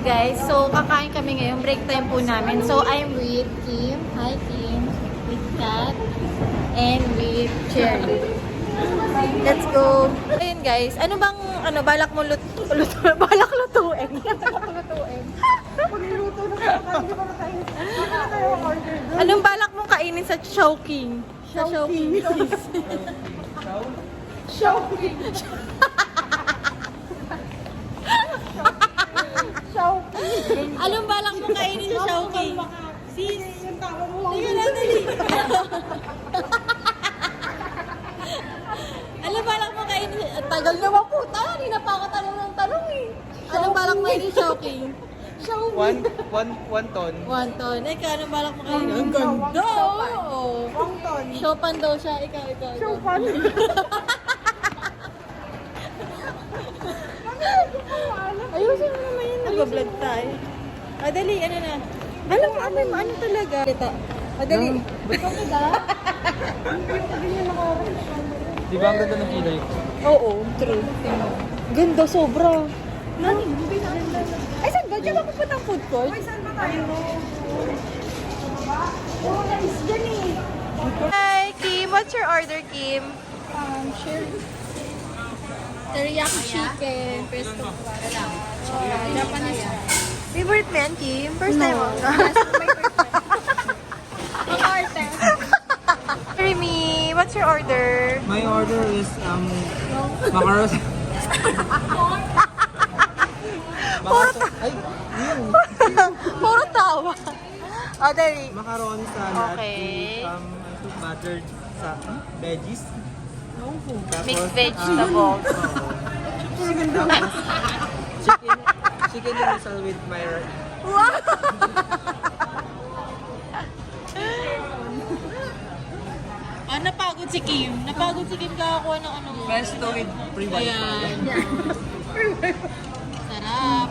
guys, so kakain kami ngayon, break time po namin. So I'm with Kim, hi Kim, with Kat, and with Cherry. Let's go! Ayun guys, ano bang, balak mo balak lutuin? Pagluluto na sa hindi pa nakain. Hindi na tayo order doon. Anong balak mong kainin sa Chowking? Sa Chowking. Shopping. Shopping. Anong balak mong kainin sa Chowking? Sis, yung tao mo. Sige lang, dali. Anong balak mong kainin? Ang tagal naman po. Hindi na pa ako tanong ng tanong eh. Anong balak mo kainin sa Chowking? Shopping. One ton. Wonton. Ikaw, anong balak mo kainin? Ang Wonton. ganda! Oo. Wonton. Shopan daw siya. Ikaw. Shopan. Ayusin mo naman yun. Nag-vlog tayo. Dali, ano na. Alam mo, ano talaga. Ito. Dali. Di ba ang ganda ng kilay? Oo, true. Ganda, sobra. Ay, saan ba? Diyan ba pupuntang food court? Ay, saan ba tayo? Oh, nice dyan eh. Hi, Kim. What's your order, Kim? Sure. Teriyaki chicken, pesto Japanese. Favorite mo yan, Kim? First time mo? Remy, what's your order? My order is macarons. Ay, yun. Puro tawa. Dali. Macaron salad Okay. with buttered sa veggies. Tapos, Mixed vegetables. Tapos, chicken noodle with my rice. Wow! Napagod si Kim. Napagod si Kim kakakuha ng ano. Pesto with free wifi. Ayan. Sarap.